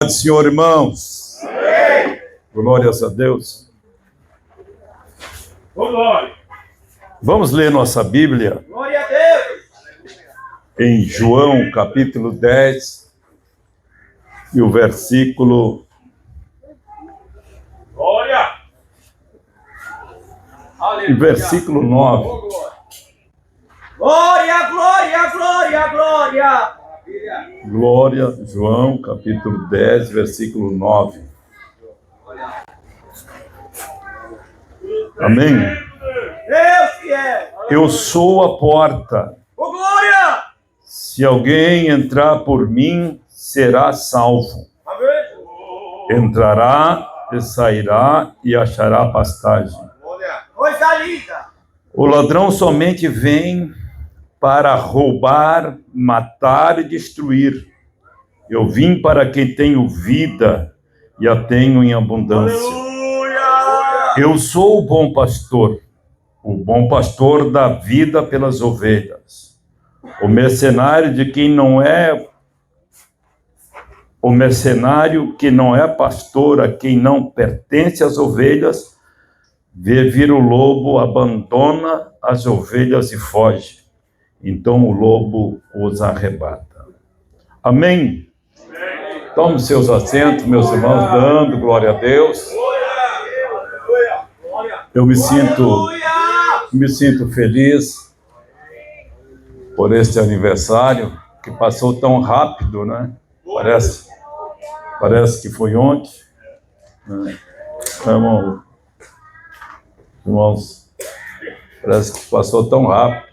Senhor, irmãos. Amém. Glórias a Deus. Glória. Vamos ler nossa Bíblia Glória a Deus. em João, capítulo 10, e o versículo... Glória. E versículo 9. Glória, glória, glória, glória. Glória, João, capítulo 10, versículo 9. Amém? Deus que é. Eu sou a porta. Ô, glória. Se alguém entrar por mim, será salvo. Amém. Entrará e sairá e achará pastagem. Glória. Coisa linda. O ladrão somente vem para roubar, matar e destruir. Eu vim para quem tenho vida e a tenho em abundância. Aleluia. Eu sou o bom pastor dá vida pelas ovelhas. O mercenário que não é pastor, a quem não pertence às ovelhas, vê vir o lobo, abandona as ovelhas e foge. Então o lobo os arrebata. Amém? Tome seus assentos, meus irmãos, dando glória a Deus. Eu me sinto feliz por este aniversário, que passou tão rápido, né? Parece que foi ontem. Irmãos, parece que passou tão rápido.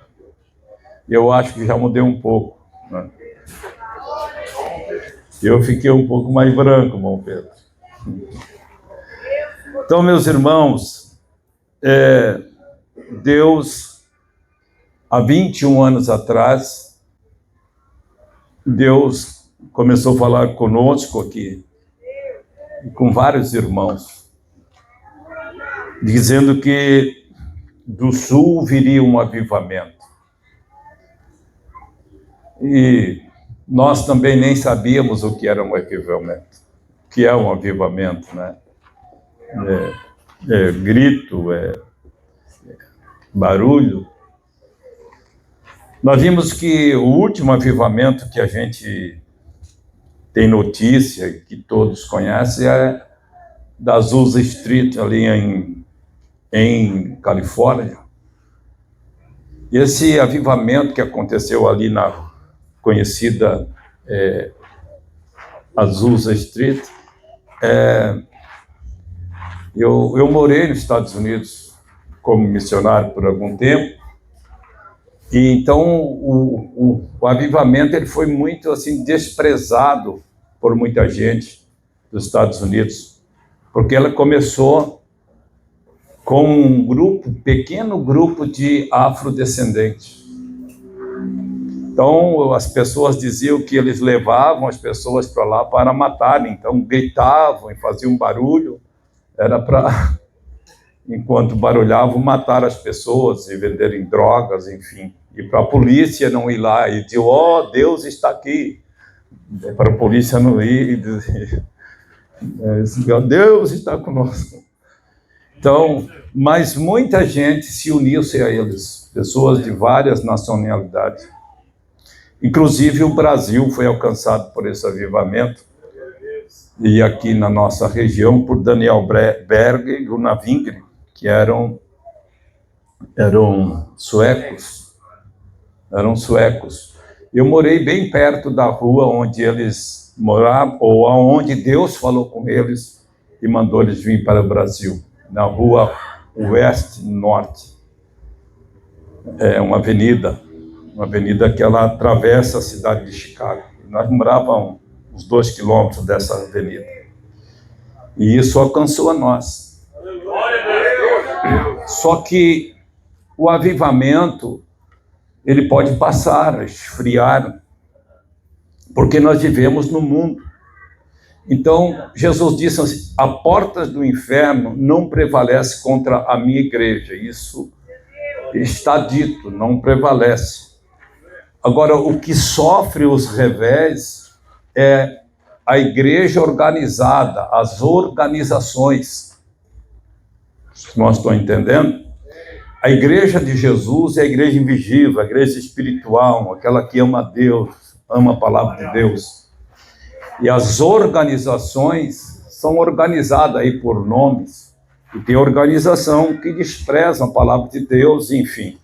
E eu acho que já mudei um pouco, né? Eu fiquei um pouco mais branco, irmão Pedro. Então, meus irmãos, Deus, há 21 anos atrás, Deus começou a falar conosco aqui, com vários irmãos, dizendo que do sul viria um avivamento. E nós também nem sabíamos o que era um avivamento. O que é um avivamento, né? Grito, barulho. Nós vimos que o último avivamento que a gente tem notícia, que todos conhecem, é da Azusa Street, ali em Califórnia. E esse avivamento que aconteceu ali na conhecida Azusa Street, eu morei nos Estados Unidos como missionário por algum tempo, e então o avivamento ele foi muito assim desprezado por muita gente dos Estados Unidos, porque ela começou com um pequeno grupo de afrodescendentes. Então, as pessoas diziam que eles levavam as pessoas para lá para matarem. Então, gritavam e faziam barulho. Era para, enquanto barulhavam, matar as pessoas e venderem drogas, enfim. E para a polícia não ir lá e dizer, Deus está aqui. Para a polícia não ir e dizer, Deus está conosco. Então, mas muita gente se uniu-se a eles, pessoas de várias nacionalidades. Inclusive o Brasil foi alcançado por esse avivamento, e aqui na nossa região por Daniel Berg e Gunnar Wingren, que eram suecos. Eu morei bem perto da rua onde eles moravam, ou onde Deus falou com eles e mandou eles vir para o Brasil, na rua West Norte. É uma avenida que ela atravessa a cidade de Chicago. Nós morávamos uns 2 quilômetros dessa avenida. E isso alcançou a nós. Só que o avivamento, ele pode passar, esfriar, porque nós vivemos no mundo. Então, Jesus disse assim, a porta do inferno não prevalece contra a minha igreja. Isso está dito, não prevalece. Agora, o que sofre os revés é a igreja organizada, as organizações. Nós estamos entendendo? A igreja de Jesus é a igreja invisível, a igreja espiritual, aquela que ama a Deus, ama a palavra de Deus. E as organizações são organizadas aí por nomes. E tem organização que despreza a palavra de Deus, enfim.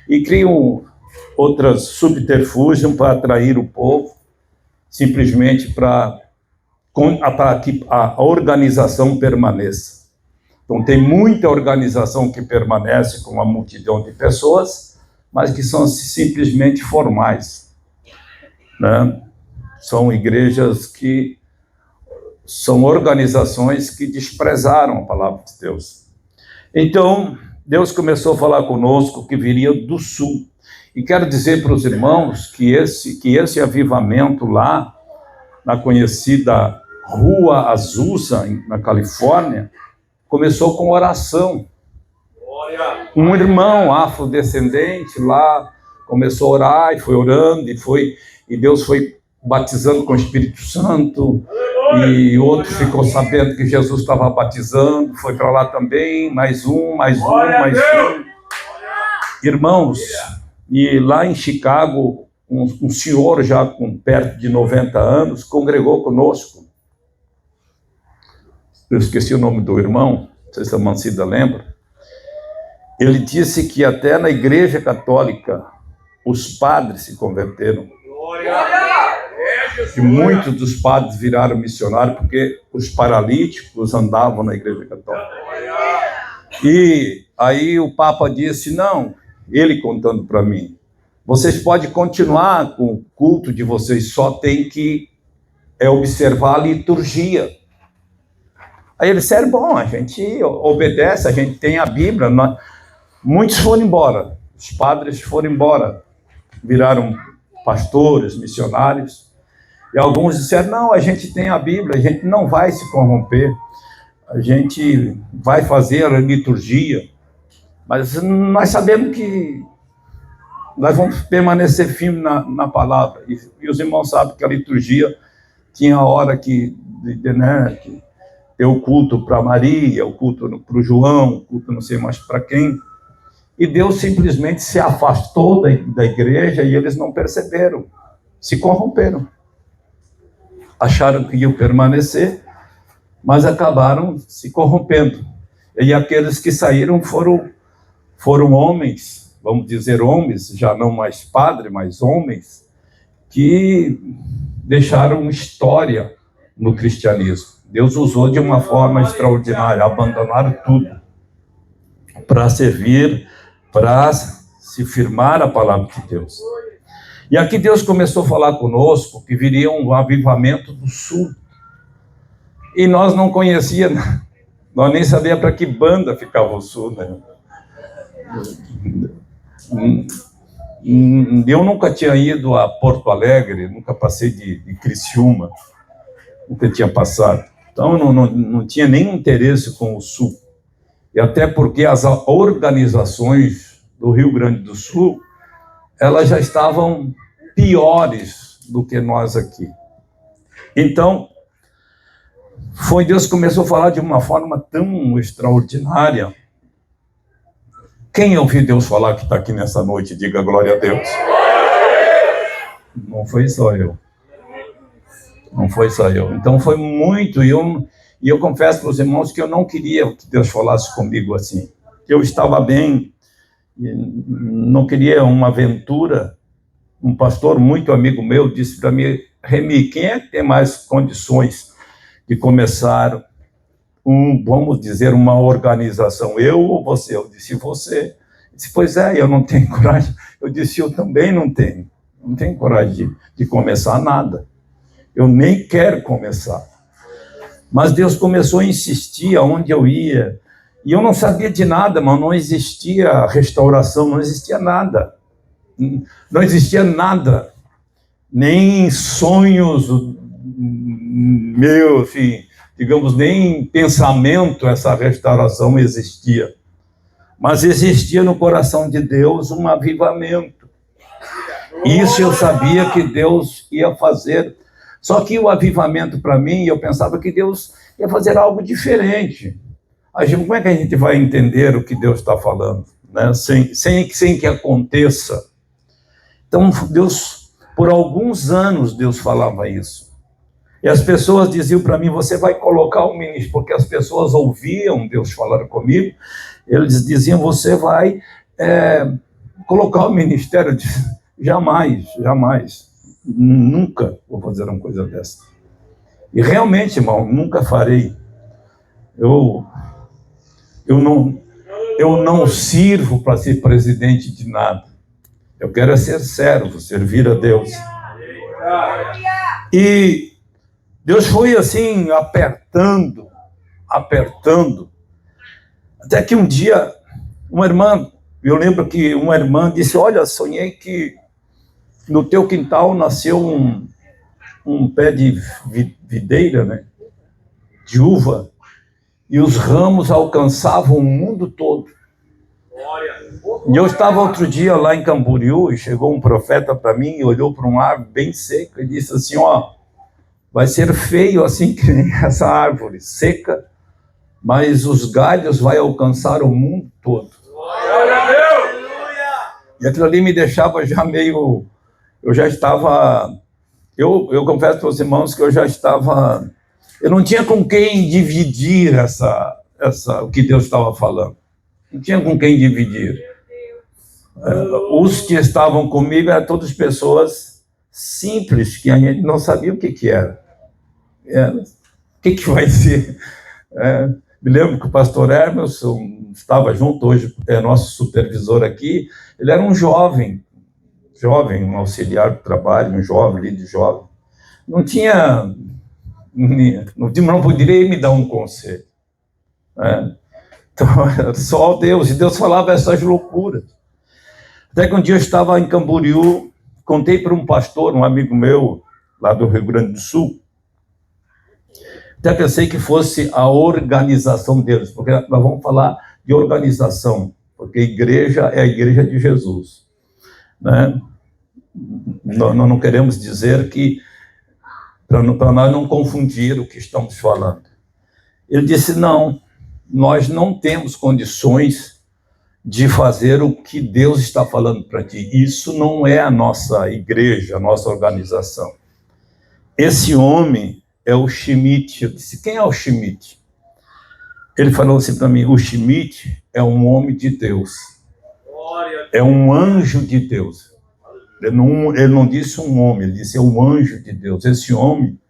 E criam outras subterfúgios para atrair o povo, simplesmente para que a organização permaneça. Então, tem muita organização que permanece com uma multidão de pessoas, mas que são simplesmente formais, né? São igrejas que são organizações que desprezaram a palavra de Deus. Então, Deus começou a falar conosco que viria do sul. E quero dizer para os irmãos que esse avivamento lá, na conhecida Rua Azusa, na Califórnia, começou com oração. Um irmão afrodescendente lá começou a orar e foi orando, e Deus foi batizando com o Espírito Santo, e outro ficou sabendo que Jesus estava batizando, foi para lá também, mais um. Irmãos, e lá em Chicago, um senhor já com perto de 90 anos congregou conosco. Eu esqueci o nome do irmão, não sei se a Mancida lembra. Ele disse que até na igreja católica os padres se converteram. E muitos dos padres viraram missionários porque os paralíticos andavam na igreja católica. E aí o Papa disse, não, ele contando para mim, vocês podem continuar com o culto de vocês, só tem que observar a liturgia. Aí ele disse, bom, a gente obedece, a gente tem a Bíblia. Muitos foram embora, os padres foram embora, viraram pastores, missionários. E alguns disseram, não, a gente tem a Bíblia, a gente não vai se corromper, a gente vai fazer a liturgia, mas nós sabemos que nós vamos permanecer firmes na palavra. E os irmãos sabem que a liturgia tinha a hora que ter o culto para Maria, o culto para o João, o culto não sei mais para quem. E Deus simplesmente se afastou da igreja e eles não perceberam, se corromperam. Acharam que iam permanecer, mas acabaram se corrompendo. E aqueles que saíram foram homens, vamos dizer homens, já não mais padre, mas homens, que deixaram história no cristianismo. Deus usou de uma forma extraordinária, abandonaram tudo para servir, para se firmar a palavra de Deus. E aqui Deus começou a falar conosco que viria um avivamento do sul. E nós não conhecíamos, nós nem sabíamos para que banda ficava o sul, né? Eu nunca tinha ido a Porto Alegre, nunca passei de Criciúma, nunca tinha passado. Então não tinha nenhum interesse com o sul. E até porque as organizações do Rio Grande do Sul, elas já estavam piores do que nós aqui. Então, Deus começou a falar de uma forma tão extraordinária. Quem ouviu Deus falar que está aqui nessa noite, diga glória a Deus. Não foi só eu. Não foi só eu. Então foi muito, e eu confesso para os irmãos que eu não queria que Deus falasse comigo assim. Eu estava bem, não queria uma aventura. Um pastor muito amigo meu disse para mim, Remi, quem é que tem mais condições de começar vamos dizer, uma organização, eu ou você? Eu disse, você. Ele disse, pois é, eu não tenho coragem. Eu disse, eu também não tenho coragem de começar nada. Eu nem quero começar. Mas Deus começou a insistir aonde eu ia. E eu não sabia de nada, mas não existia restauração, não existia nada. Não existia nada. Nem sonhos meus, assim, digamos, nem pensamento essa restauração existia. Mas existia no coração de Deus um avivamento. Isso eu sabia que Deus ia fazer. Só que o avivamento para mim, eu pensava que Deus ia fazer algo diferente. Como é que a gente vai entender o que Deus está falando, né? Sem que aconteça. Então, Deus, por alguns anos, Deus falava isso. E as pessoas diziam para mim, você vai colocar o ministro, porque as pessoas ouviam Deus falando comigo, eles diziam, você vai colocar o ministério. Jamais, nunca vou fazer uma coisa dessa. E realmente, irmão, nunca farei. Eu não sirvo para ser presidente de nada. Eu quero ser servo, servir a Deus. E Deus foi assim, apertando. Até que um dia, eu lembro que uma irmã disse, olha, sonhei que no teu quintal nasceu um pé de videira, né? De uva, e os ramos alcançavam o mundo todo. E eu estava outro dia lá em Camboriú, e chegou um profeta para mim, e olhou para um árvore bem seco, e disse assim, vai ser feio assim que nem essa árvore, seca, mas os galhos vai alcançar o mundo todo. Glória a Deus! E aquilo ali me deixava já meio... Eu confesso para os irmãos que eu não tinha com quem dividir o que Deus estava falando. Não tinha com quem dividir. Os que estavam comigo eram todas pessoas simples, que a gente não sabia o que era. O que vai ser? Me lembro que o pastor Emerson estava junto, hoje é nosso supervisor aqui, ele era um jovem, um auxiliar do trabalho, um jovem, líder jovem. Não poderia me dar um conselho. Então, só Deus, e Deus falava essas loucuras. Até que um dia eu estava em Camboriú, contei para um pastor, um amigo meu, lá do Rio Grande do Sul, até pensei que fosse a organização deles, porque nós vamos falar de organização, porque a igreja é a igreja de Jesus, né? Nós não queremos dizer que, para nós não confundir o que estamos falando. Ele disse, não, nós não temos condições de fazer o que Deus está falando para ti. Isso não é a nossa igreja, a nossa organização. Esse homem é o Schmidt. Eu disse, quem é o Schmidt? Ele falou assim para mim, o Schmidt é um homem de Deus. É um anjo de Deus. Ele não disse um homem, ele disse é um anjo de Deus. Esse homem,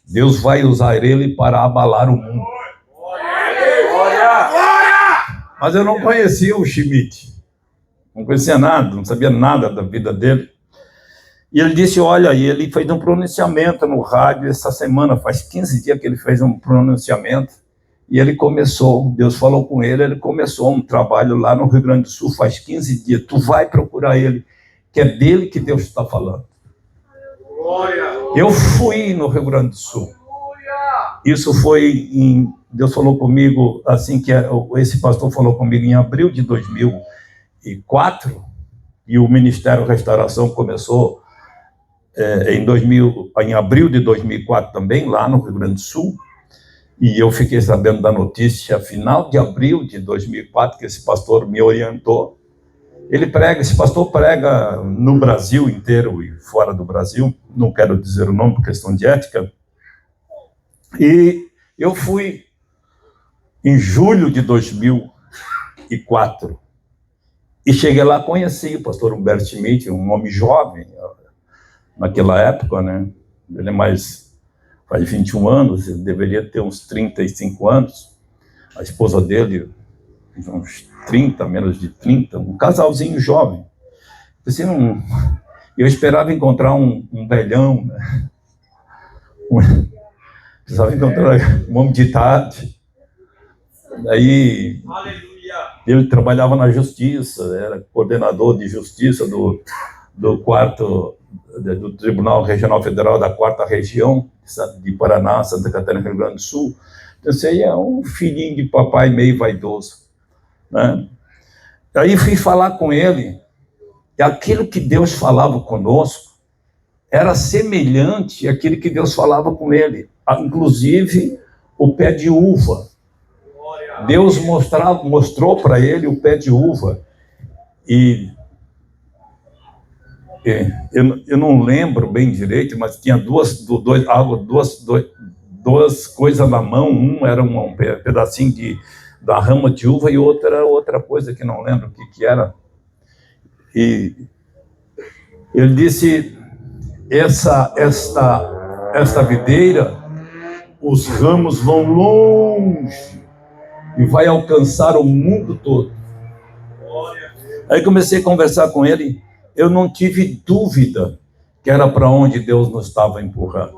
Deus vai usar ele para abalar o mundo. Mas eu não conhecia o Schmidt. Não conhecia nada, não sabia nada da vida dele. E ele disse, olha, e ele fez um pronunciamento no rádio essa semana, faz 15 dias que ele fez um pronunciamento, e ele começou, Deus falou com ele, ele começou um trabalho lá no Rio Grande do Sul, faz 15 dias, tu vai procurar ele, que é dele que Deus está falando. Eu fui no Rio Grande do Sul. Isso foi Deus falou comigo, assim que esse pastor falou comigo em abril de 2004, e o Ministério Restauração começou em abril de 2004 também, lá no Rio Grande do Sul, e eu fiquei sabendo da notícia final de abril de 2004, que esse pastor me orientou. Esse pastor prega no Brasil inteiro e fora do Brasil, não quero dizer o nome por questão de ética, e eu fui em julho de 2004, e cheguei lá, conheci o pastor Humberto Schmidt, um homem jovem, naquela época, né? Ele faz 21 anos, ele deveria ter uns 35 anos, a esposa dele, uns 30, menos de 30, um casalzinho jovem. Eu esperava encontrar um velhão, né? Precisava encontrar um homem de idade. Daí, ele trabalhava na justiça, era coordenador de justiça do Tribunal Regional Federal da 4ª Região de Paraná, Santa Catarina, Rio Grande do Sul. Então, esse aí é um filhinho de papai meio vaidoso, né? Aí fui falar com ele, e aquilo que Deus falava conosco, era semelhante àquele que Deus falava com ele, inclusive o pé de uva. Deus mostrou para ele o pé de uva. E eu não lembro bem direito, mas tinha duas coisas na mão. Um era um pedacinho da rama de uva e outra coisa que não lembro o que era. E ele disse: esta videira, os ramos vão longe e vai alcançar o mundo todo. Aí comecei a conversar com ele. Eu não tive dúvida que era para onde Deus nos estava empurrando.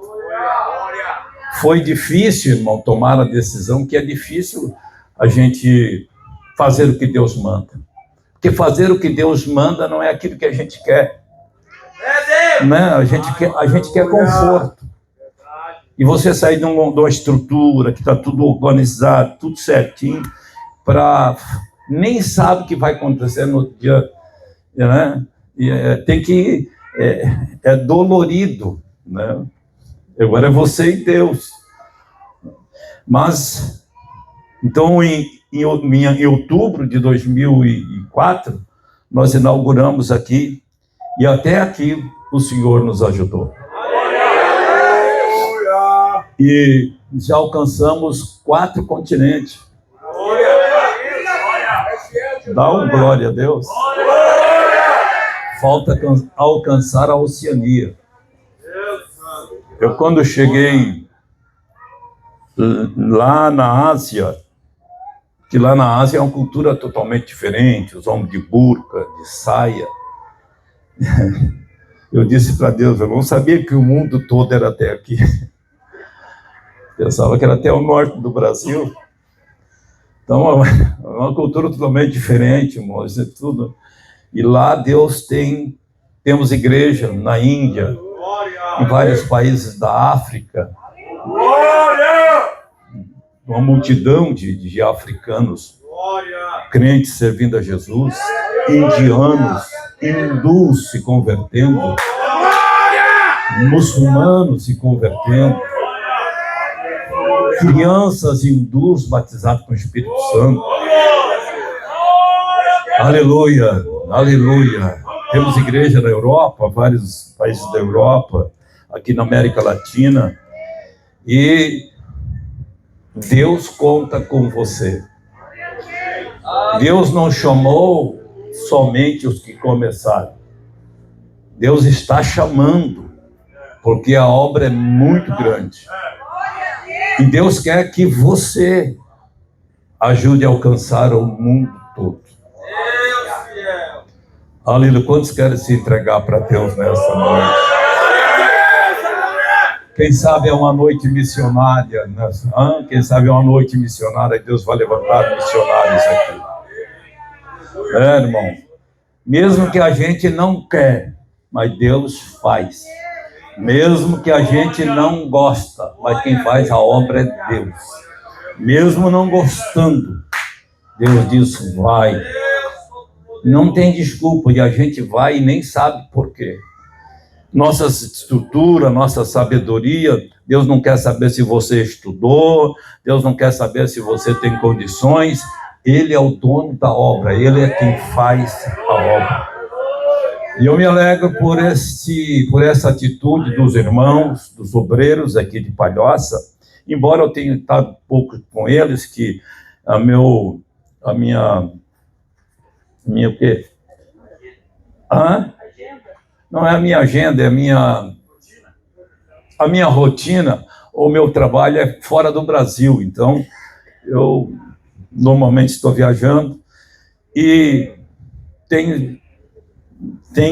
Foi difícil, irmão, tomar a decisão, que é difícil a gente fazer o que Deus manda. Porque fazer o que Deus manda não é aquilo que a gente quer. Né? A gente quer conforto. E você sair de uma estrutura que está tudo organizado, tudo certinho, para nem sabe o que vai acontecer no dia, né? Tem que é dolorido, né? Agora é você e Deus. Mas então em outubro de 2004 nós inauguramos aqui, e até aqui o Senhor nos ajudou. E já alcançamos 4 continentes. Dá um glória a Deus. Falta alcançar a Oceania. Eu, quando cheguei lá na Ásia, que lá na Ásia é uma cultura totalmente diferente, os homens de burca, de saia. Eu disse para Deus: eu não sabia que o mundo todo era até aqui. Pensava que era até o norte do Brasil. Então, é uma cultura totalmente diferente, irmãos, e tudo. E lá temos igreja na Índia, em vários países da África. Uma multidão de africanos, crentes servindo a Jesus, indianos, hindus se convertendo, muçulmanos se convertendo, crianças hindus batizadas com o Espírito Santo. Aleluia, aleluia. Temos igreja na Europa, vários países da Europa, aqui na América Latina, e Deus conta com você. Deus não chamou somente os que começaram. Deus está chamando, porque a obra é muito grande. E Deus quer que você ajude a alcançar o mundo todo. Aleluia. Quantos querem se entregar para Deus nessa noite? Quem sabe é uma noite missionária. Quem sabe é uma noite missionária, Deus vai levantar missionários aqui. Irmão, mesmo que a gente não quer, mas Deus faz. Mesmo que a gente não gosta, mas quem faz a obra é Deus. Mesmo não gostando, Deus diz: vai. Não tem desculpa, e a gente vai e nem sabe por quê. Nossa estrutura, nossa sabedoria, Deus não quer saber se você estudou, Deus não quer saber se você tem condições. Ele é o dono da obra, Ele é quem faz a obra. E eu me alegro por essa atitude dos irmãos, dos obreiros aqui de Palhoça, embora eu tenha estado pouco com eles, que a minha o quê? Não é a minha agenda, é a minha rotina. O meu trabalho é fora do Brasil, então eu normalmente estou viajando e tenho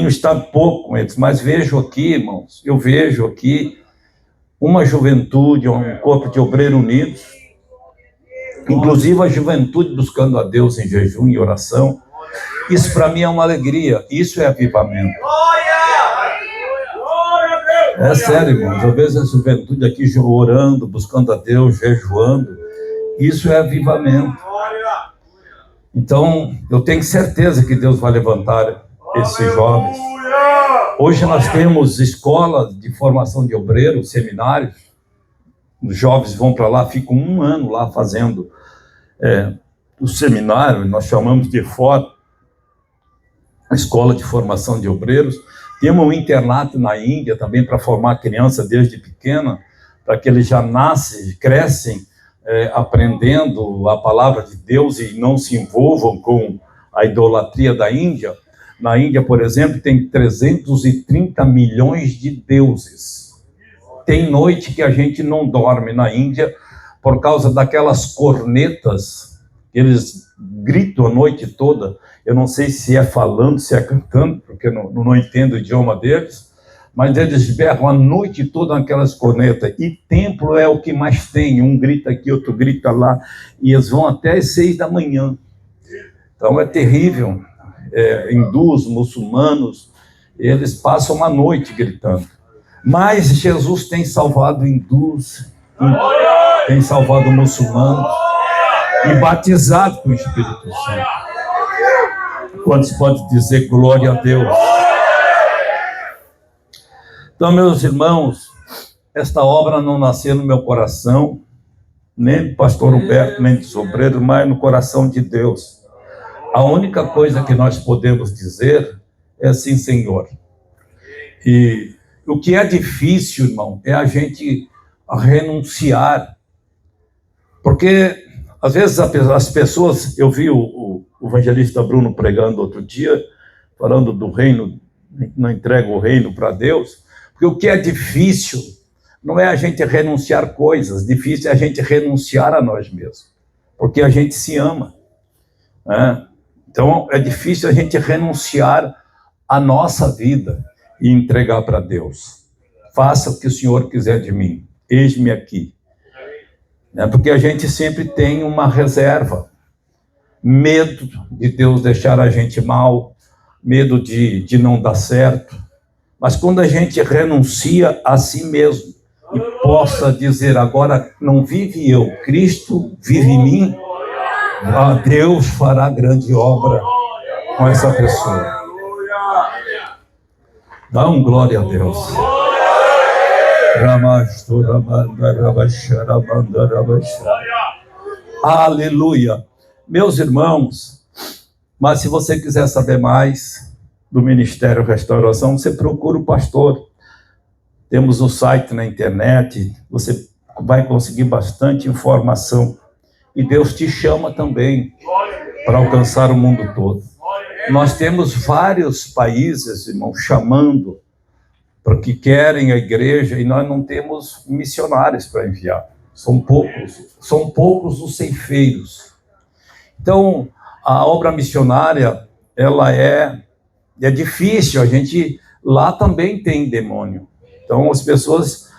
estado pouco com eles, mas vejo aqui, irmãos, eu vejo aqui uma juventude, um corpo de obreiros unidos, inclusive a juventude buscando a Deus em jejum e oração. Isso para mim é uma alegria, isso é avivamento. É sério, irmãos, eu vejo a juventude aqui orando, buscando a Deus, jejuando, isso é avivamento. Então, eu tenho certeza que Deus vai levantar esses jovens. Hoje nós temos escolas de formação de obreiros, seminários. Os jovens vão para lá, ficam 1 ano lá fazendo o seminário, nós chamamos de FOD, a Escola de Formação de Obreiros. Temos um internato na Índia também para formar criança desde pequena, para que eles já nascem, crescem aprendendo a palavra de Deus e não se envolvam com a idolatria da Índia. Na Índia, por exemplo, tem 330 milhões de deuses. Tem noite que a gente não dorme na Índia por causa daquelas cornetas, eles gritam a noite toda. Eu não sei se é falando, se é cantando, porque eu não entendo o idioma deles, mas eles berram a noite toda naquelas cornetas. E templo é o que mais tem, um grita aqui, outro grita lá, e eles vão até as 6 da manhã. Então é terrível. Hindus, muçulmanos, eles passam a noite gritando. Mas Jesus tem salvado hindus, tem salvado muçulmanos e batizado com o Espírito Santo. Quantos podem dizer glória a Deus? Então, meus irmãos, esta obra não nasceu no meu coração, nem do pastor Humberto, nem dos obreiros, mas no coração de Deus. A única coisa que nós podemos dizer é sim, Senhor. E o que é difícil, irmão, é a gente renunciar. Porque, às vezes, as pessoas... Eu vi o evangelista Bruno pregando outro dia, falando do reino, não entrega o reino para Deus. Porque o que é difícil não é a gente renunciar coisas, difícil é a gente renunciar a nós mesmos. Porque a gente se ama, né? Então, é difícil a gente renunciar à nossa vida e entregar para Deus. Faça o que o Senhor quiser de mim. Eis-me aqui. Porque a gente sempre tem uma reserva. Medo de Deus deixar a gente mal, medo de não dar certo. Mas quando a gente renuncia a si mesmo e possa dizer, agora não vive eu, Cristo vive em mim, Deus fará grande obra com essa pessoa. Dá um glória a Deus. Aleluia. Meus irmãos, mas se você quiser saber mais do Ministério Restauração, você procura o pastor. Temos um site na internet, você vai conseguir bastante informação. E Deus te chama também para alcançar o mundo todo. Nós temos vários países, irmão, chamando porque querem a igreja e nós não temos missionários para enviar. São poucos os ceifeiros. Então, a obra missionária, ela é difícil. A gente lá também tem demônio. Então, as pessoas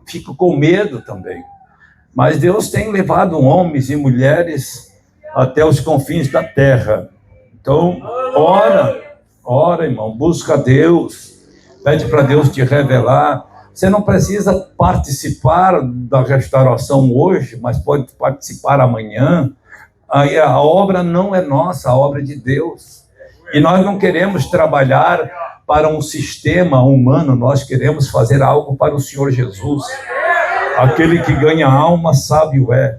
ficam com medo também. Mas Deus tem levado homens e mulheres até os confins da terra. Então, ora, irmão, busca Deus, pede para Deus te revelar. Você não precisa participar da restauração hoje, mas pode participar amanhã. Aí a obra não é nossa, a obra é de Deus. E nós não queremos trabalhar para um sistema humano, nós queremos fazer algo para o Senhor Jesus. Aquele que ganha alma, sábio é.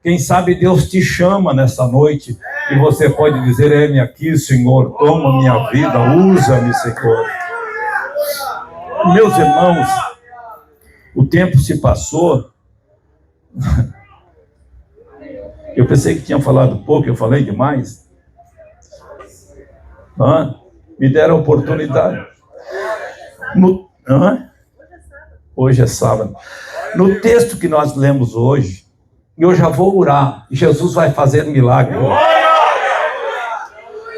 Quem sabe Deus te chama nessa noite e você pode dizer, eis-me aqui, Senhor, toma minha vida, usa-me, Senhor. Meus irmãos, o tempo se passou. Eu pensei que tinha falado pouco, eu falei demais. Me deram a oportunidade. Hoje é sábado. No texto que nós lemos hoje, eu já vou orar, e Jesus vai fazer milagre.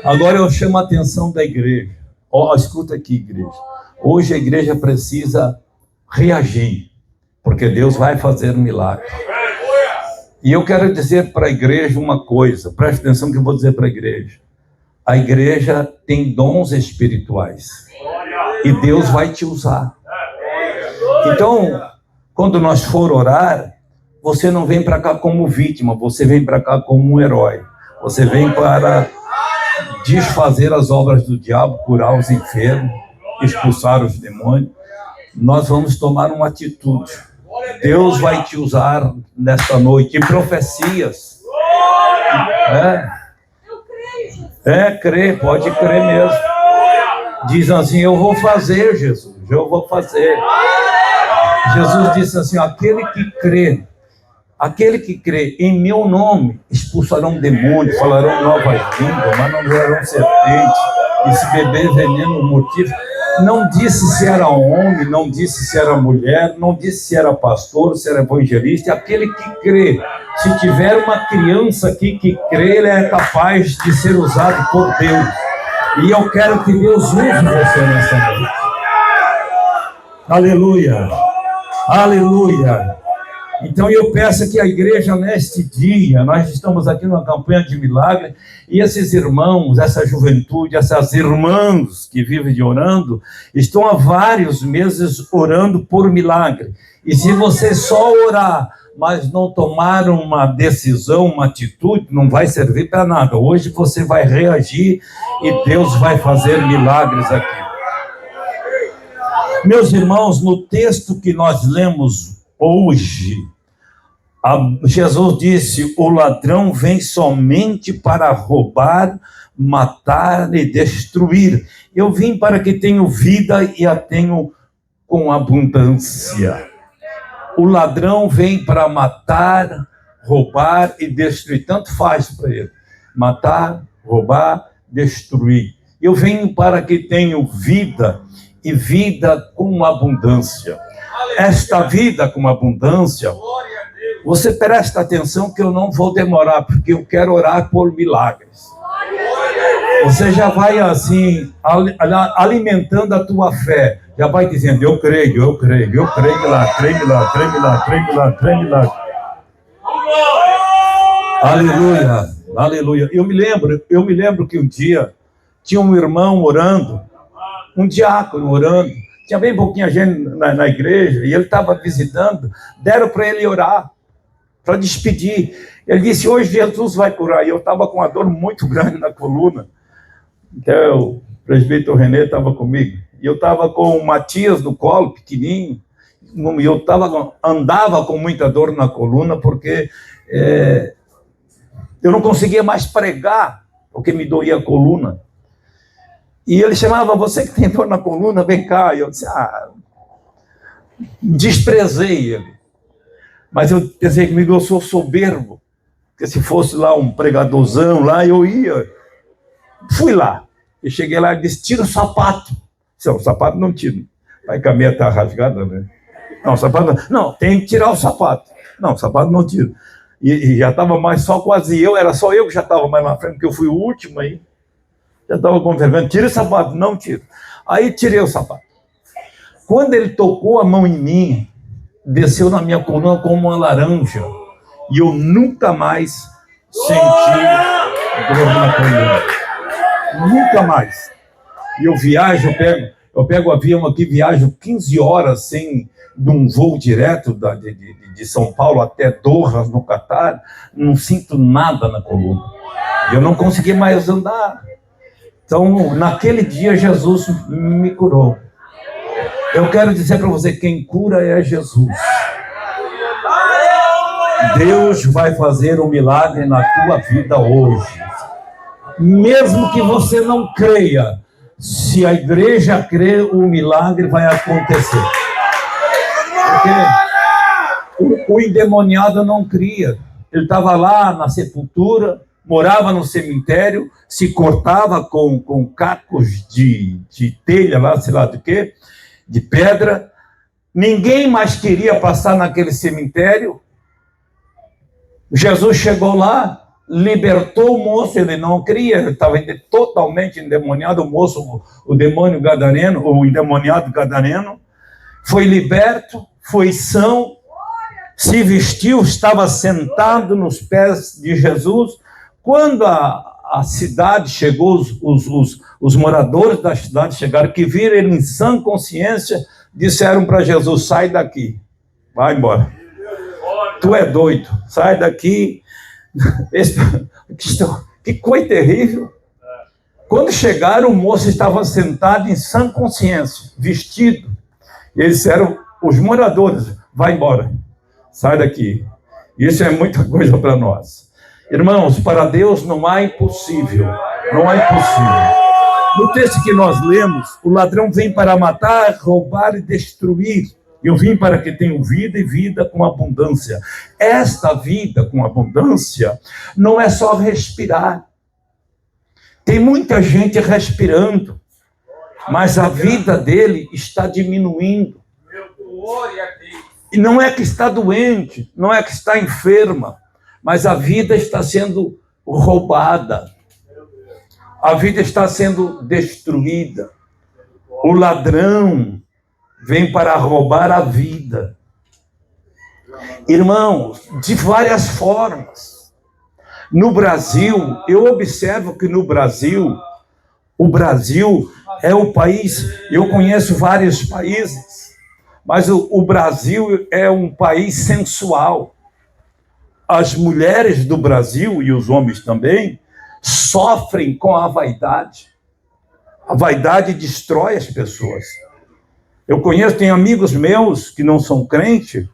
Agora eu chamo a atenção da igreja. Escuta aqui, igreja. Hoje a igreja precisa reagir, porque Deus vai fazer milagre. E eu quero dizer para a igreja uma coisa, preste atenção que eu vou dizer para a igreja. A igreja tem dons espirituais, e Deus vai te usar. Então, quando nós for orar, você não vem para cá como vítima, você vem para cá como um herói. Você vem para desfazer as obras do diabo, curar os enfermos, expulsar os demônios. Nós vamos tomar uma atitude. Deus vai te usar nesta noite em profecias. Crê, pode crer mesmo. Diz assim: eu vou fazer, Jesus, eu vou fazer. Jesus disse assim: aquele que crê em meu nome expulsarão demônios, falarão novas línguas, mas não verão serpentes, e se beber veneno mortífero. Não disse se era homem, não disse se era mulher, não disse se era pastor, se era evangelista. Aquele que crê. Se tiver uma criança aqui que crê, ele é capaz de ser usado por Deus. E eu quero que Deus use você nessa noite. Aleluia, aleluia. Então eu peço que a igreja neste dia, nós estamos aqui numa campanha de milagre, e esses irmãos, essa juventude, essas irmãs que vivem orando, estão há vários meses orando por milagre. E se você só orar, mas não tomar uma decisão, uma atitude, não vai servir para nada. Hoje você vai reagir e Deus vai fazer milagres aqui. Meus irmãos, no texto que nós lemos hoje, Jesus disse: o ladrão vem somente para roubar, matar e destruir. Eu vim para que tenham vida e a tenham com abundância. O ladrão vem para matar, roubar e destruir. Tanto faz para ele. Matar, roubar, destruir. Eu venho para que tenham vida e vida com abundância. Esta vida com abundância, você presta atenção que eu não vou demorar, porque eu quero orar por milagres. Você já vai assim, alimentando a tua fé. Já vai dizendo: eu creio lá, creio lá. Aleluia, aleluia. Eu me lembro que um dia tinha um irmão orando, um diácono orando. Tinha bem pouquinha gente na igreja, e ele estava visitando. Deram para ele orar, para despedir. Ele disse: hoje Jesus vai curar. E eu estava com uma dor muito grande na coluna. Então o presbítero Renê estava comigo. E eu estava com o Matias no colo, pequenininho. E eu andava com muita dor na coluna, porque eu não conseguia mais pregar, porque me doía a coluna. E ele chamava: você que tem dor na coluna, vem cá. E eu disse: desprezei ele. Mas eu pensei comigo: eu sou soberbo. Porque se fosse lá um pregadorzão, lá eu ia. Fui lá. E cheguei lá e disse: tira o sapato. O sapato não tira. Vai que a meia está rasgada, né? Não, o sapato não. Tem que tirar o sapato. Não, o sapato não tira. E já estava mais só quase eu. Era só eu que já estava mais na frente, porque eu fui o último aí. Já estava com vergonha. Tira o sapato. Não tira. Aí tirei o sapato. Quando ele tocou a mão em mim, desceu na minha coluna como uma laranja. E eu nunca mais senti dor na coluna. Nunca mais. E eu viajo, eu pego o avião aqui, viajo 15 horas de um voo direto de São Paulo até Doha, no Catar. Não sinto nada na coluna. Eu não consegui mais andar. Então, naquele dia, Jesus me curou. Eu quero dizer para você: quem cura é Jesus. Deus vai fazer um milagre na tua vida hoje. Mesmo que você não creia, se a igreja crê, o milagre vai acontecer. Porque o endemoniado não cria. Ele estava lá na sepultura, morava no cemitério, se cortava com cacos de telha, lá, sei lá do quê, de pedra. Ninguém mais queria passar naquele cemitério. Jesus chegou lá, libertou o moço. Ele não queria, ele estava totalmente endemoniado. O moço, o demônio gadareno, o endemoniado gadareno, foi liberto, foi são, se vestiu, estava sentado nos pés de Jesus. Quando a cidade chegou, os moradores da cidade chegaram, que viram ele em sã consciência, disseram para Jesus: sai daqui, vai embora. Tu é doido, sai daqui. Que coisa terrível. Quando chegaram, o moço estava sentado em sã consciência, vestido. E eles disseram, os moradores, vai embora, sai daqui. Isso é muita coisa para nós. Irmãos, para Deus não há impossível, não há impossível. No texto que nós lemos, o ladrão vem para matar, roubar e destruir. Eu vim para que tenham vida e vida com abundância. Esta vida com abundância não é só respirar. Tem muita gente respirando, mas a vida dele está diminuindo. E não é que está doente, não é que está enferma, mas a vida está sendo roubada. A vida está sendo destruída. O ladrão vem para roubar a vida. Irmãos, de várias formas. No Brasil, eu observo que no Brasil, o Brasil é o país, eu conheço vários países, mas o Brasil é um país sensual. As mulheres do Brasil, e os homens também, sofrem com a vaidade. A vaidade destrói as pessoas. Eu conheço, tenho amigos meus que não são crentes,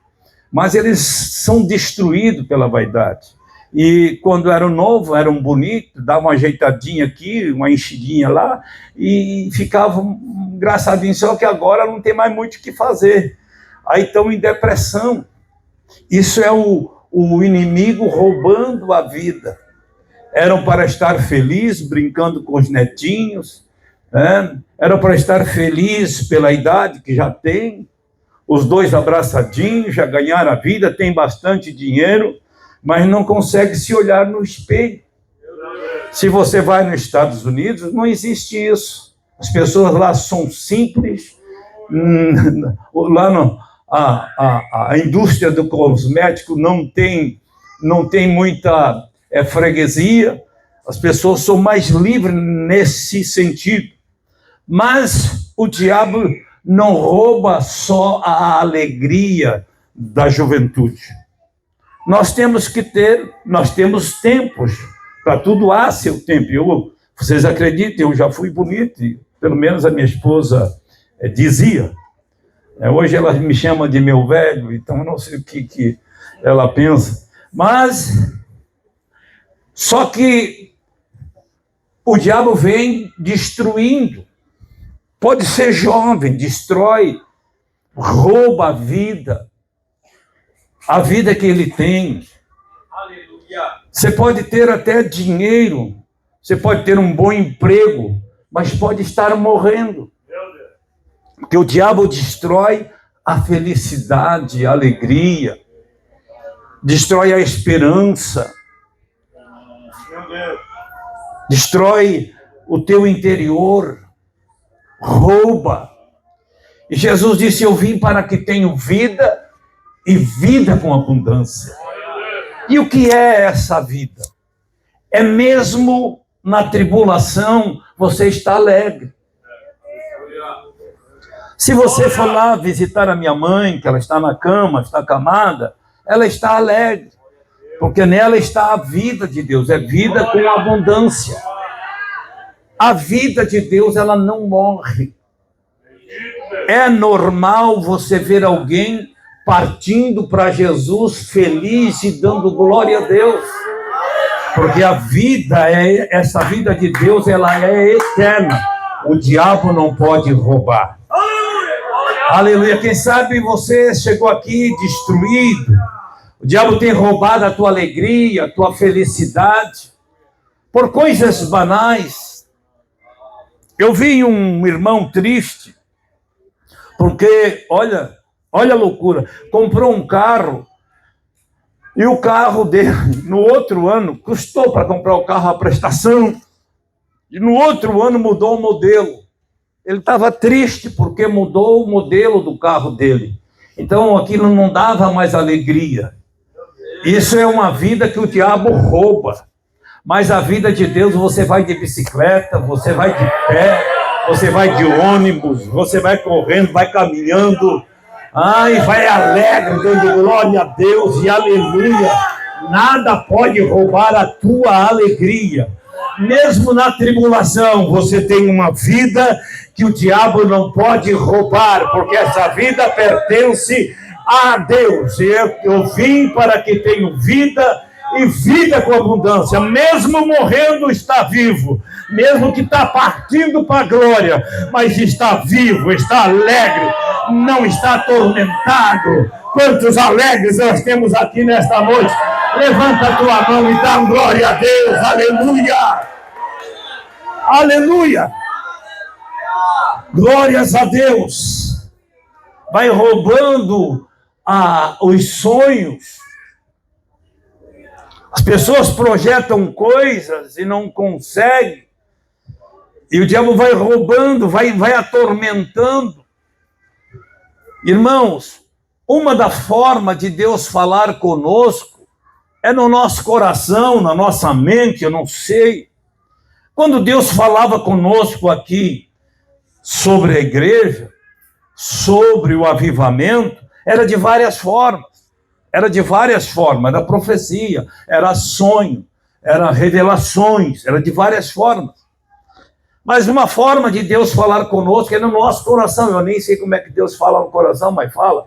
mas eles são destruídos pela vaidade. E quando eram novos, eram bonitos, davam uma ajeitadinha aqui, uma enchidinha lá, e ficavam engraçadinhos, só que agora não tem mais muito o que fazer. Aí estão em depressão. Isso é o inimigo roubando a vida. Eram para estar felizes, brincando com os netinhos, né? Eram para estar felizes pela idade que já tem, os dois abraçadinhos, já ganharam a vida, tem bastante dinheiro, mas não consegue se olhar no espelho. Se você vai nos Estados Unidos, não existe isso. As pessoas lá são simples. Lá a indústria do cosmético não tem muita freguesia. As pessoas são mais livres nesse sentido. Mas o diabo não rouba só a alegria da juventude. Nós temos tempos, para tudo há seu tempo. Vocês acreditem, eu já fui bonito, pelo menos a minha esposa dizia. Hoje ela me chama de meu velho, então eu não sei o que ela pensa. Mas, só que o diabo vem destruindo. Pode ser jovem, destrói, rouba a vida que ele tem. Aleluia. Você pode ter até dinheiro, você pode ter um bom emprego, mas pode estar morrendo. Porque o diabo destrói a felicidade, a alegria, destrói a esperança, destrói o teu interior, rouba. E Jesus disse, eu vim para que tenham vida e vida com abundância. E o que é essa vida? É mesmo na tribulação você está alegre. Se você for lá visitar a minha mãe, que ela está na cama, está acamada, ela está alegre, porque nela está a vida de Deus, é vida com abundância. A vida de Deus, ela não morre. É normal você ver alguém partindo para Jesus feliz e dando glória a Deus, porque a vida, essa vida de Deus, ela é eterna. O diabo não pode roubar. Aleluia. Quem sabe você chegou aqui destruído, o diabo tem roubado a tua alegria, a tua felicidade, por coisas banais. Eu vi um irmão triste, porque, olha a loucura, comprou um carro, e o carro dele, no outro ano, custou para comprar o carro a prestação, e no outro ano mudou o modelo. Ele estava triste porque mudou o modelo do carro dele. Então aquilo não dava mais alegria. Isso é uma vida que o diabo rouba. Mas a vida de Deus, você vai de bicicleta, você vai de pé, você vai de ônibus, você vai correndo, vai caminhando, e vai alegre, dando glória a Deus e aleluia. Nada pode roubar a tua alegria. Mesmo na tribulação, você tem uma vida que o diabo não pode roubar, porque essa vida pertence a Deus. Eu vim para que tenham vida e vida com abundância. Mesmo morrendo, está vivo. Mesmo que está partindo para a glória, mas está vivo, está alegre, não está atormentado. Quantos alegres nós temos aqui nesta noite? Levanta a tua mão e dá glória a Deus. Aleluia! Aleluia! Glórias a Deus! Vai roubando os sonhos. As pessoas projetam coisas e não conseguem. E o diabo vai roubando, vai atormentando. Irmãos, uma da formas de Deus falar conosco é no nosso coração, na nossa mente, eu não sei. Quando Deus falava conosco aqui sobre a igreja, sobre o avivamento, era de várias formas. Era profecia, era sonho, era revelações, era de várias formas. Mas uma forma de Deus falar conosco é no nosso coração. Eu nem sei como é que Deus fala no coração, mas fala,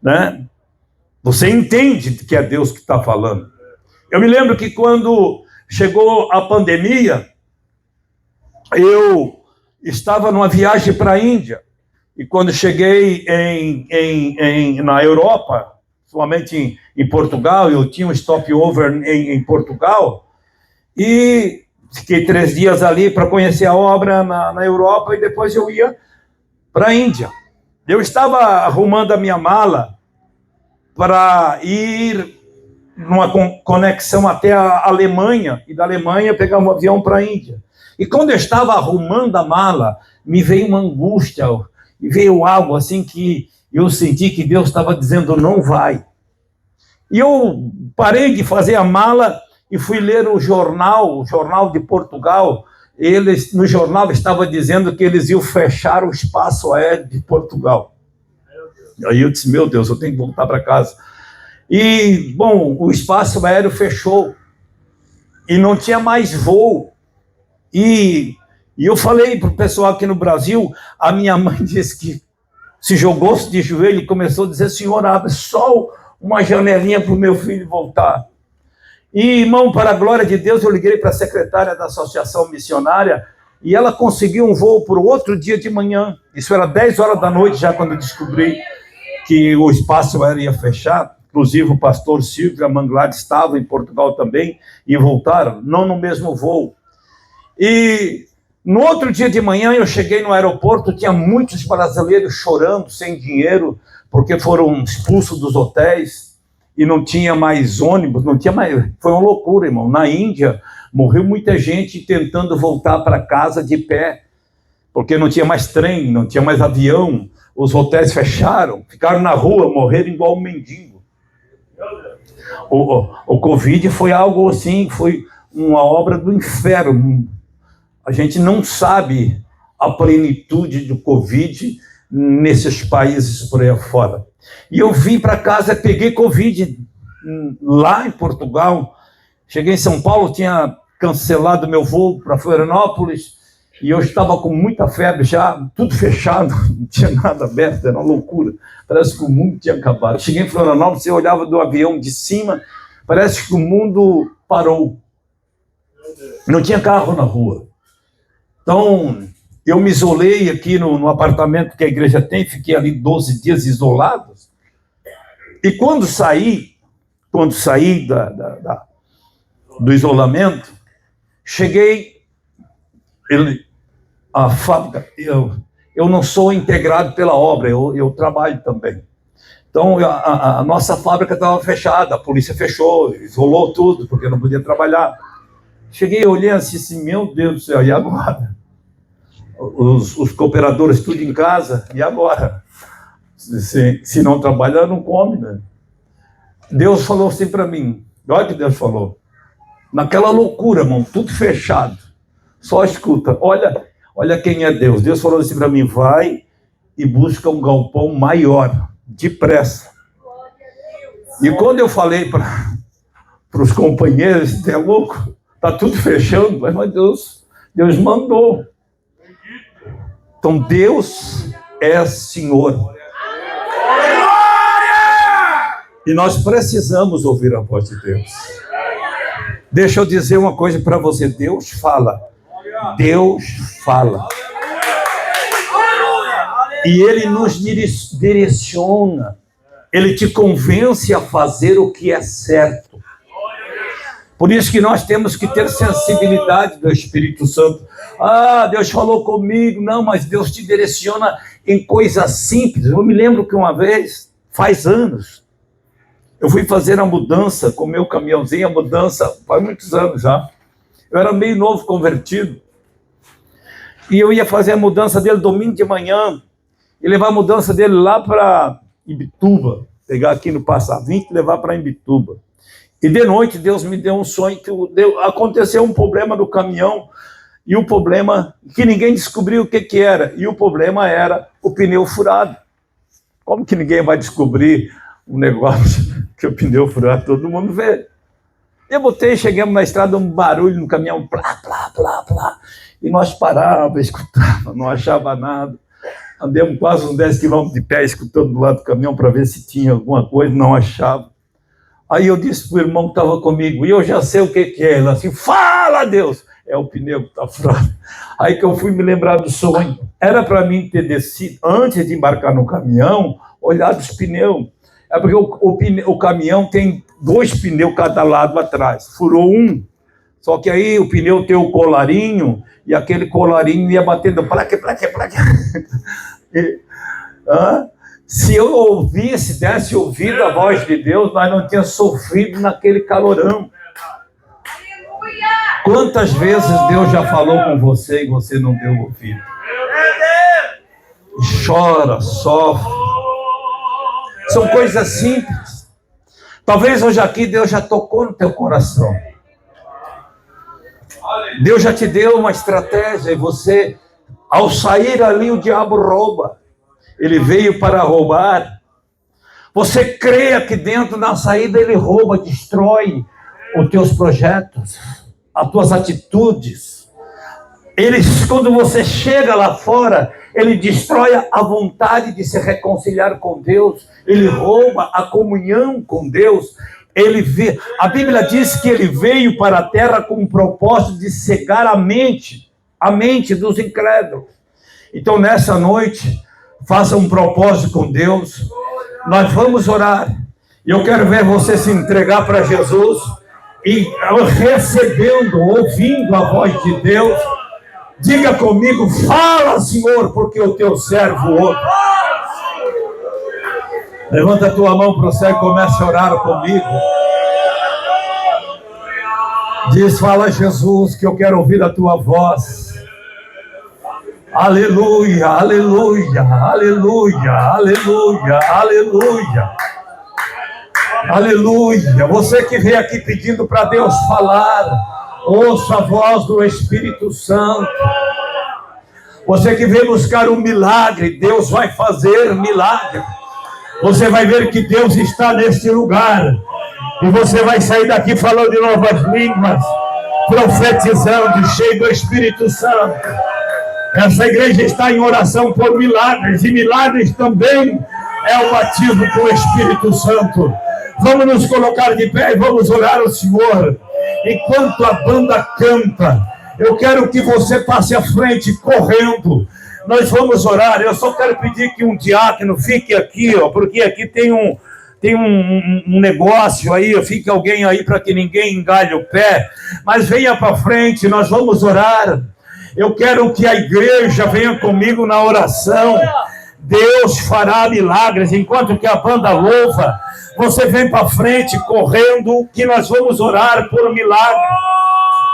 né? Você entende que é Deus que está falando. Eu me lembro que quando chegou a pandemia, eu estava numa viagem para a Índia. E quando cheguei na Europa, somente em Portugal, eu tinha um stopover em Portugal, e fiquei 3 dias ali para conhecer a obra na Europa, e depois eu ia para a Índia. Eu estava arrumando a minha mala para ir numa conexão até a Alemanha, e da Alemanha pegar um avião para a Índia. E quando eu estava arrumando a mala, me veio uma angústia, e veio algo assim que eu senti que Deus estava dizendo, não vai. E eu parei de fazer a mala e fui ler o jornal de Portugal. No jornal estava dizendo que eles iam fechar o espaço aéreo de Portugal. Aí eu disse, meu Deus, eu tenho que voltar para casa. E, bom, o espaço aéreo fechou. E não tinha mais voo. E eu falei para o pessoal aqui no Brasil, a minha mãe disse que se jogou de joelho e começou a dizer, Senhor, abre só uma janelinha para o meu filho voltar. E, irmão, para a glória de Deus, eu liguei para a secretária da Associação Missionária e ela conseguiu um voo para o outro dia de manhã. Isso era 10 horas da noite já quando eu descobri que o espaço aéreo ia fechar. Inclusive o pastor Silvio e a Manglade estavam em Portugal também e voltaram, não no mesmo voo. E no outro dia de manhã eu cheguei no aeroporto, tinha muitos brasileiros chorando, sem dinheiro, porque foram expulsos dos hotéis e não tinha mais ônibus, não tinha mais... Foi uma loucura, irmão. Na Índia, morreu muita gente tentando voltar para casa de pé, porque não tinha mais trem, não tinha mais avião, os hotéis fecharam, ficaram na rua, morreram igual um mendigo. O Covid foi algo assim, foi uma obra do inferno. A gente não sabe a plenitude do Covid nesses países por aí fora. E eu vim para casa, peguei Covid lá em Portugal. Cheguei em São Paulo, tinha cancelado meu voo para Florianópolis e eu estava com muita febre já, tudo fechado, não tinha nada aberto, era uma loucura. Parece que o mundo tinha acabado. Cheguei em Florianópolis, eu olhava do avião de cima, parece que o mundo parou. Não tinha carro na rua. Então, eu me isolei aqui no apartamento que a igreja tem, fiquei ali 12 dias isolado. E quando saí do isolamento, cheguei, a fábrica, eu não sou integrado pela obra, eu trabalho também. Então, a nossa fábrica estava fechada, a polícia fechou, isolou tudo, porque eu não podia trabalhar. Cheguei, olhei assim, meu Deus do céu, e agora? Os cooperadores tudo em casa, e agora? Se não trabalhar, não come, né? Deus falou assim para mim, olha o que Deus falou. Naquela loucura, irmão, tudo fechado. Só escuta, olha quem é Deus. Deus falou assim para mim, vai e busca um galpão maior, depressa. E quando eu falei para os companheiros, você é louco? Está tudo fechando, mas Deus mandou. Então Deus é Senhor. E nós precisamos ouvir a voz de Deus. Deixa eu dizer uma coisa para você. Deus fala. Deus fala. E Ele nos direciona. Ele te convence a fazer o que é certo. Por isso que nós temos que ter sensibilidade do Espírito Santo. Ah, Deus falou comigo. Não, mas Deus te direciona em coisas simples. Eu me lembro que uma vez, faz anos, eu fui fazer a mudança com o meu caminhãozinho, a mudança faz muitos anos já. Eu era meio novo convertido. E eu ia fazer a mudança dele domingo de manhã e levar a mudança dele lá para Imbituba. Pegar aqui no Passa 20 e levar para Imbituba. E de noite Deus me deu um sonho que aconteceu um problema no caminhão. E o problema que ninguém descobriu o que era. E o problema era o pneu furado. Como que ninguém vai descobrir um negócio que o pneu furado, todo mundo vê. Eu chegamos na estrada, um barulho no caminhão, plá, plá, plá, plá. E nós parávamos, escutávamos, não achava nada. Andamos quase uns 10 quilômetros de pé, escutando do lado do caminhão para ver se tinha alguma coisa, não achava. Aí eu disse para o irmão que estava comigo, e eu já sei o que é. Ele assim, fala, Deus! É o pneu que está furado. Aí que eu fui me lembrar do sonho. Era para mim ter descido, antes de embarcar no caminhão, olhar dos pneus. É porque o caminhão tem 2 pneus cada lado atrás. Furou um. Só que aí o pneu tem o colarinho, e aquele colarinho ia batendo placa. Se eu ouvisse, desse ouvido a voz de Deus, nós não tínhamos sofrido naquele calorão. Quantas vezes Deus já falou com você e você não deu ouvido? Chora, sofre. São coisas simples. Talvez hoje aqui Deus já tocou no teu coração. Deus já te deu uma estratégia e você, ao sair ali, o diabo rouba. Ele veio para roubar. Você creia que dentro da saída ele rouba, destrói os teus projetos, as tuas atitudes. Quando você chega lá fora, ele destrói a vontade de se reconciliar com Deus. Ele rouba a comunhão com Deus. A Bíblia diz que ele veio para a terra com o propósito de cegar a mente dos incrédulos. Então, nessa noite, faça um propósito com Deus. Nós vamos orar. E eu quero ver você se entregar para Jesus e recebendo, ouvindo a voz de Deus. Diga comigo, fala, Senhor, porque o teu servo ouve. Levanta a tua mão para o céu e comece a orar comigo. Diz, fala, Jesus, que eu quero ouvir a tua voz. Aleluia, aleluia, aleluia, aleluia, aleluia. Aleluia. Você que veio aqui pedindo para Deus falar, ouça a voz do Espírito Santo. Você que veio buscar um milagre, Deus vai fazer milagre. Você vai ver que Deus está neste lugar. E você vai sair daqui falando de novas línguas, profetizando, cheio do Espírito Santo. Essa igreja está em oração por milagres. E milagres também é o batismo com o Espírito Santo. Vamos nos colocar de pé e vamos orar ao Senhor. Enquanto a banda canta, eu quero que você passe à frente correndo. Nós vamos orar. Eu só quero pedir que um diácono fique aqui, porque aqui tem um negócio aí, fique alguém aí para que ninguém engalhe o pé. Mas venha para frente, nós vamos orar. Eu quero que a igreja venha comigo na oração. Deus fará milagres. Enquanto que a banda louva, você vem para frente correndo, que nós vamos orar por um milagre.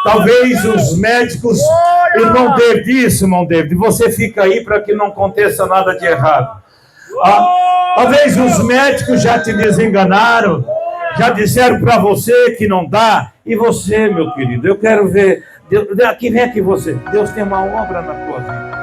Talvez os médicos, irmão David, você fica aí para que não aconteça nada de errado. Talvez os médicos já te desenganaram, já disseram para você que não dá. E você, meu querido, eu quero ver. Vem aqui você. Deus tem uma obra na tua vida.